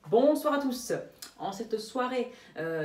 Bonsoir à tous. En cette soirée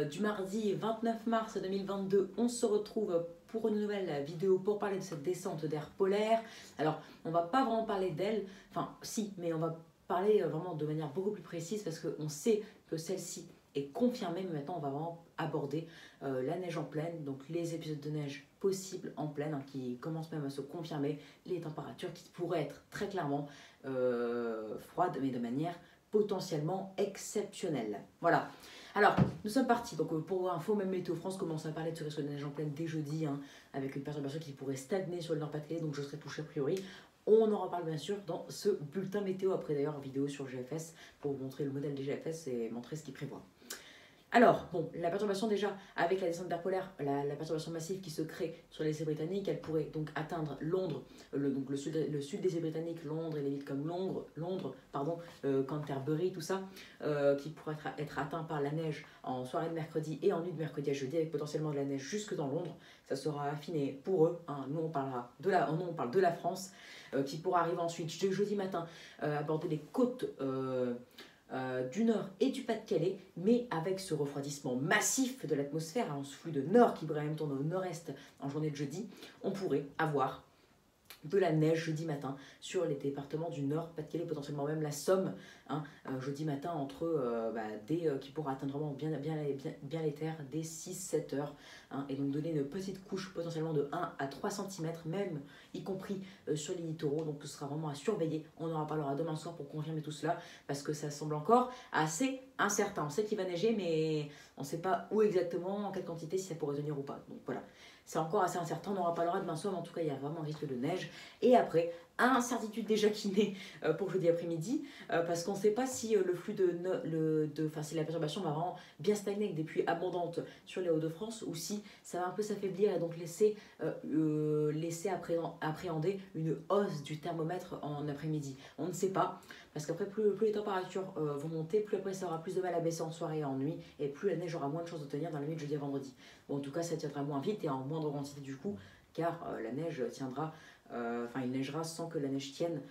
du mardi 29 mars 2022, on se retrouve pour une nouvelle vidéo pour parler de cette descente d'air polaire. Alors, on va pas vraiment parler d'elle, enfin si, mais on va parler vraiment de manière beaucoup plus précise parce qu'on sait que celle-ci est confirmée, mais maintenant on va vraiment aborder la neige en pleine, donc les épisodes de neige possibles en pleine, qui commencent même à se confirmer, les températures qui pourraient être très clairement froides, mais de manière potentiellement exceptionnel. Voilà. Alors, nous sommes partis. Donc, pour info, même Météo France commence à parler de ce risque de neige en pleine dès jeudi, avec une perturbation qui pourrait stagner sur le Nord-Pas-de-Calais, donc je serai touché a priori. On en reparle bien sûr dans ce bulletin météo, après d'ailleurs vidéo sur GFS, pour vous montrer le modèle des GFS et montrer ce qu'il prévoit. Alors, bon, la perturbation déjà, avec la descente d'air polaire, la perturbation massive qui se crée sur les îles britanniques, elle pourrait donc atteindre Londres, donc le sud des îles britanniques, Londres et les villes comme Canterbury, tout ça, qui pourrait être atteint par la neige en soirée de mercredi et en nuit de mercredi à jeudi, avec potentiellement de la neige jusque dans Londres. Ça sera affiné pour eux. Nous, on parle de la France, qui pourra arriver ensuite jeudi matin, aborder les côtes du nord et du Pas-de-Calais, mais avec ce refroidissement massif de l'atmosphère, ce flux de nord qui pourrait même tourner au nord-est en journée de jeudi, on pourrait avoir de la neige jeudi matin sur les départements du Nord, Pas-de-Calais, potentiellement même la Somme, jeudi matin qui pourra atteindre vraiment bien les terres dès 6-7 heures, et donc donner une petite couche potentiellement de 1 à 3 cm, même y compris sur les littoraux, donc ce sera vraiment à surveiller. On en reparlera demain soir pour confirmer tout cela, parce que ça semble encore assez incertain. On sait qu'il va neiger, mais on ne sait pas où exactement, en quelle quantité, si ça pourrait tenir ou pas. Donc voilà. C'est encore assez incertain, on en reparlera demain soir, mais en tout cas, il y a vraiment un risque de neige. Et après, incertitude déjà qui naît pour jeudi après-midi, parce qu'on ne sait pas si le flux si la perturbation va vraiment bien stagner avec des pluies abondantes sur les Hauts-de-France, ou si ça va un peu s'affaiblir et donc laisser appréhender une hausse du thermomètre en après-midi. On ne sait pas, parce qu'après, plus les températures vont monter, plus après ça aura plus de mal à baisser en soirée et en nuit, et plus la neige aura moins de chances de tenir dans la nuit de jeudi à vendredi. Bon, en tout cas, ça tiendra moins vite et en moindre quantité du coup, car la neige tiendra, il neigera sans que la neige tienne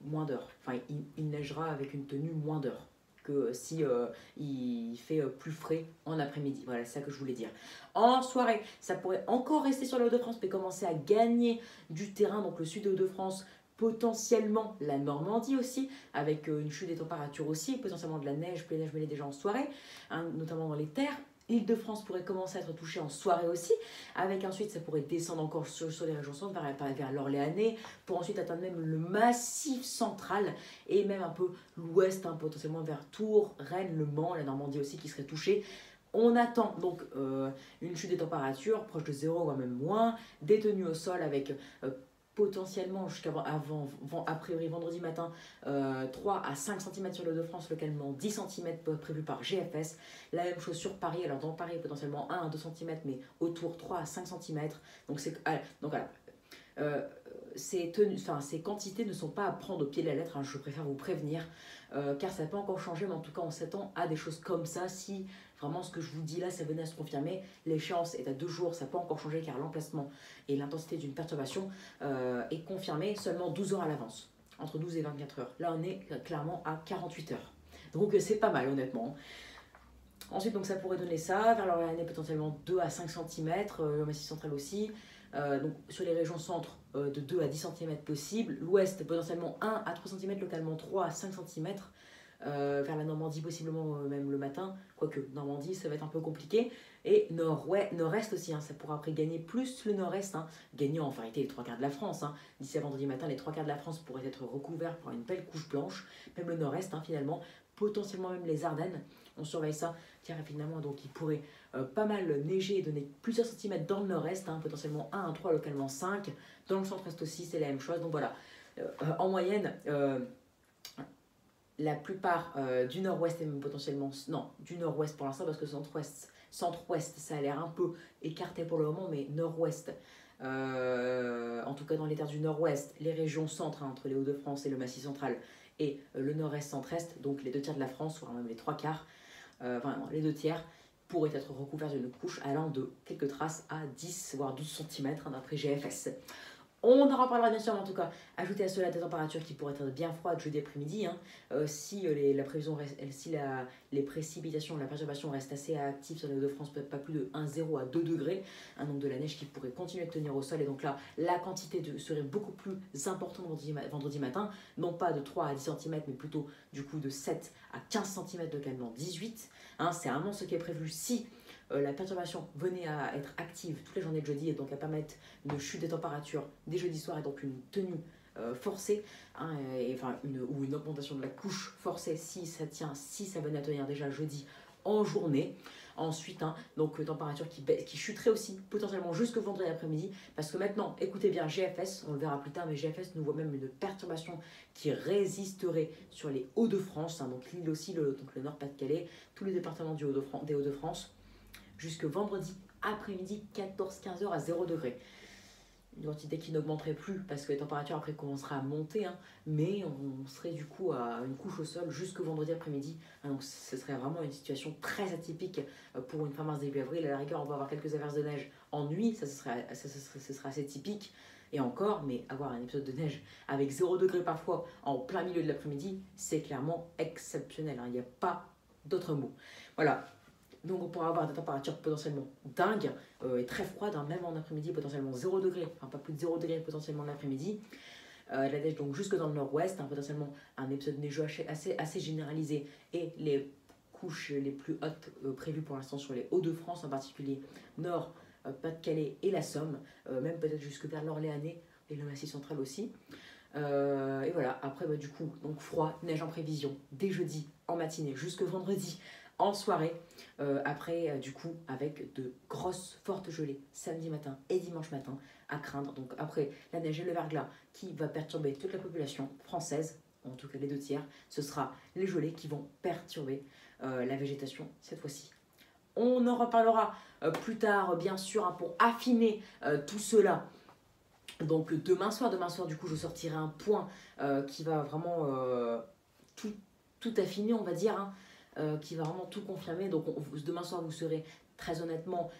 moins d'heures. Il neigera avec une tenue moins d'heures que si il fait plus frais en après-midi. Voilà, c'est ça que je voulais dire. En soirée, ça pourrait encore rester sur les Hauts-de-France, mais commencer à gagner du terrain, donc le sud des Hauts-de-France, potentiellement la Normandie aussi, avec une chute des températures aussi, potentiellement de la neige, puis la neige mêlée déjà en soirée, notamment dans les terres. L'Île-de-France pourrait commencer à être touchée en soirée aussi, avec ensuite ça pourrait descendre encore sur les régions centres vers l'Orléanais, pour ensuite atteindre même le massif central et même un peu l'ouest, potentiellement vers Tours, Rennes, Le Mans, la Normandie aussi qui serait touchée. On attend donc une chute des températures proche de 0 voire même moins, des tenues au sol avec potentiellement a priori vendredi matin 3 à 5 cm sur le Hauts-de-France, localement 10 cm prévu par GFS. La même chose sur Paris, alors dans Paris potentiellement 1 à 2 cm, mais autour 3 à 5 cm. Donc voilà. Ces quantités ne sont pas à prendre au pied de la lettre, je préfère vous prévenir, car ça n'a pas encore changé, mais en tout cas on s'attend à des choses comme ça. Si vraiment ce que je vous dis là, ça venait à se confirmer, l'échéance est à 2 jours, ça n'a pas encore changé, car l'emplacement et l'intensité d'une perturbation est confirmée seulement 12 heures à l'avance, entre 12 et 24 heures. Là on est clairement à 48 heures. Donc c'est pas mal honnêtement. Ensuite, donc ça pourrait donner ça, vers l'Orléanais potentiellement 2 à 5 cm, le Massif central aussi. Donc sur les régions centre, de 2 à 10 cm possible. L'ouest, potentiellement 1 à 3 cm, localement 3 à 5 cm. Vers la Normandie, possiblement même le matin. Quoique, Normandie, ça va être un peu compliqué. Et nord-est aussi, ça pourra après gagner plus le nord-est. Gagnant en vérité les 3/4 de la France. D'ici à vendredi matin, les 3/4 de la France pourraient être recouverts par une belle couche blanche. Même le nord-est, finalement. Potentiellement même les Ardennes. On surveille ça, car finalement, donc il pourrait pas mal neiger et donner plusieurs centimètres dans le nord-est, potentiellement 1 à 3, localement 5. Dans le centre-est aussi, c'est la même chose. Donc voilà, en moyenne, la plupart du nord-ouest et même potentiellement, non, du nord-ouest pour l'instant, parce que centre-ouest, ça a l'air un peu écarté pour le moment, mais nord-ouest, en tout cas dans les terres du nord-ouest, les régions centres, entre les Hauts-de-France et le Massif central, et le nord-est, centre-est, donc les 2 tiers de la France, voire même les 3/4, les 2 tiers, pourraient être recouverts d'une couche allant de quelques traces à 10 voire 12 cm d'après GFS. On en reparlera bien sûr, mais en tout cas, ajoutez à cela des températures qui pourraient être bien froides jeudi après-midi. Hein. Si la prévision si les précipitations, la perturbation reste assez active sur les Hauts-de-France, peut-être pas plus de 1,0 à 2 degrés, hein, donc de la neige qui pourrait continuer de tenir au sol. Et donc là, la quantité serait beaucoup plus importante vendredi matin, non pas de 3 à 10 cm, mais plutôt du coup de 7 à 15 cm, localement 18. Hein, c'est vraiment ce qui est prévu si la perturbation venait à être active toute la journée de jeudi et donc à permettre une chute des températures dès jeudi soir et donc une tenue forcée, hein, ou une augmentation de la couche forcée si ça venait à tenir déjà jeudi en journée. Ensuite, hein, donc température qui chuterait aussi potentiellement jusque vendredi après-midi, parce que maintenant, écoutez bien, GFS, on le verra plus tard, mais GFS nous voit même une perturbation qui résisterait sur les Hauts-de-France, hein, donc l'île aussi, donc le Nord-Pas-de-Calais, tous les départements des Hauts-de-France, jusque vendredi après-midi, 14-15 heures à 0 degré. Une quantité qui n'augmenterait plus parce que les températures après commenceraient à monter, hein, mais on serait du coup à une couche au sol jusque vendredi après-midi. Hein, donc ce serait vraiment une situation très atypique pour une fin mars début avril. À la rigueur, on va avoir quelques averses de neige en nuit, ce serait assez typique. Et encore, mais avoir un épisode de neige avec 0 degré parfois en plein milieu de l'après-midi, c'est clairement exceptionnel. Hein, il n'y a pas d'autre mot. Voilà. Donc on pourra avoir des températures potentiellement dingues et très froides, hein, même en après-midi, potentiellement 0 degré, enfin pas plus de 0 degré potentiellement l'après-midi. La neige donc jusque dans le nord-ouest, hein, potentiellement un épisode neigeux assez généralisé et les couches les plus hautes prévues pour l'instant sur les Hauts-de-France, en particulier Nord, Pas-de-Calais et la Somme, même peut-être jusque vers l'Orléanais et le Massif central aussi. Et voilà, après du coup, donc froid, neige en prévision, dès jeudi en matinée jusque vendredi en soirée. Après, du coup, avec de grosses, fortes gelées samedi matin et dimanche matin à craindre. Donc après, la neige et le verglas qui va perturber toute la population française, en tout cas les 2 tiers, ce sera les gelées qui vont perturber la végétation cette fois-ci. On en reparlera plus tard, bien sûr, hein, pour affiner tout cela. Donc demain soir, du coup, je sortirai un point qui va vraiment tout affiner, on va dire, hein, qui va vraiment tout confirmer. Donc demain soir, vous saurez très honnêtement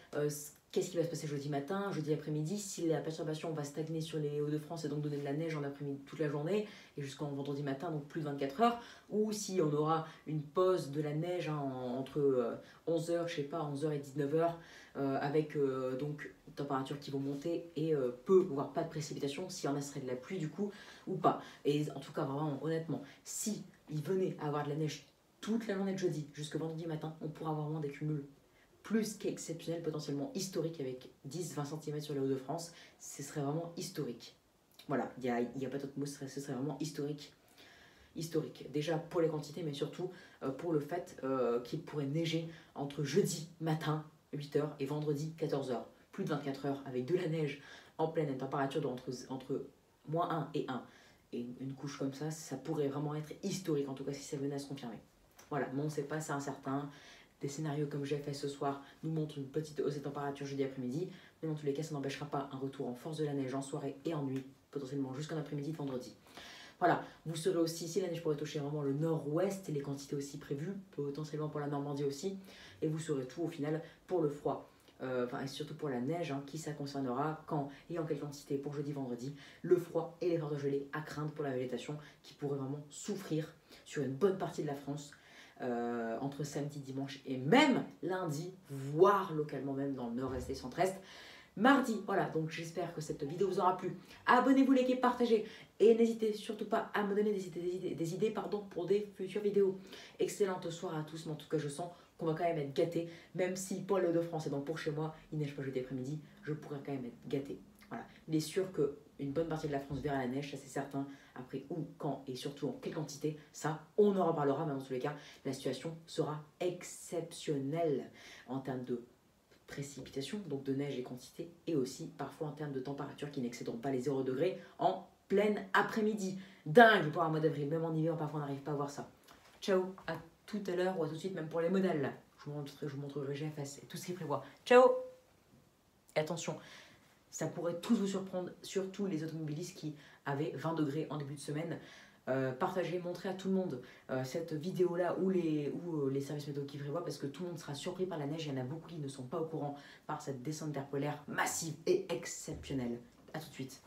qu'est-ce qui va se passer jeudi matin, jeudi après-midi, si la perturbation va stagner sur les Hauts-de-France et donc donner de la neige en après-midi toute la journée et jusqu'en vendredi matin, donc plus de 24 heures, ou si on aura une pause de la neige, hein, entre 11h, je sais pas, 11h et 19h, avec donc températures qui vont monter et peu, voire pas de précipitations, s'il y en a, ce serait de la pluie du coup, ou pas. Et en tout cas, vraiment, honnêtement, si il venait à avoir de la neige toute la journée de jeudi jusqu'au vendredi matin, on pourra avoir vraiment des cumuls plus qu'exceptionnels, potentiellement historiques, avec 10-20 cm sur les Hauts-de-France. Ce serait vraiment historique. Voilà, il n'y a pas d'autre mot, ce serait vraiment historique. Historique, déjà pour les quantités, mais surtout pour le fait qu'il pourrait neiger entre jeudi matin 8h et vendredi 14h. Plus de 24 heures avec de la neige en pleine température entre -1 et 1. Et une couche comme ça pourrait vraiment être historique, en tout cas si ça venait à se confirmer. Voilà, mais on ne sait pas, c'est incertain. Des scénarios comme j'ai fait ce soir nous montrent une petite hausse des températures jeudi après-midi, mais dans tous les cas, ça n'empêchera pas un retour en force de la neige en soirée et en nuit, potentiellement jusqu'en après-midi de vendredi. Voilà, vous saurez aussi si la neige pourrait toucher vraiment le nord-ouest, les quantités aussi prévues, potentiellement pour la Normandie aussi, et vous saurez tout au final pour le froid. Et surtout pour la neige, hein, qui ça concernera, quand et en quelle quantité pour jeudi, vendredi, le froid et les fortes gelées à craindre pour la végétation qui pourrait vraiment souffrir sur une bonne partie de la France entre samedi, dimanche et même lundi, voire localement même dans le nord-est et centre-est. Mardi, voilà, donc j'espère que cette vidéo vous aura plu. Abonnez-vous, likez, partagez et n'hésitez surtout pas à me donner des idées pour des futures vidéos. Excellente soirée à tous, mais en tout cas je sens qu'on va quand même être gâté, même si pour les Hauts-de-France et donc pour chez moi, il neige pas jeudi après-midi, je pourrais quand même être gâté. Voilà, il est sûr qu'une bonne partie de la France verra la neige, ça c'est certain. Après où, quand et surtout en quelle quantité, ça on en reparlera, mais dans tous les cas, la situation sera exceptionnelle en termes de précipitations, donc de neige et quantité, et aussi parfois en termes de température qui n'excéderont pas les 0 degrés en pleine après-midi. Dingue pour un mois d'avril, même en hiver, parfois on n'arrive pas à voir ça. Ciao, à tout à l'heure ou à tout de suite, même pour les modèles là. Je vous montrerai GFS et tout ce qu'il prévoit. Ciao. Et attention, ça pourrait tous vous surprendre, surtout les automobilistes qui avaient 20 degrés en début de semaine. Partagez, montrez à tout le monde cette vidéo-là ou les services météo qui prévoient, parce que tout le monde sera surpris par la neige. Il y en a beaucoup qui ne sont pas au courant par cette descente d'air polaire massive et exceptionnelle. A tout de suite.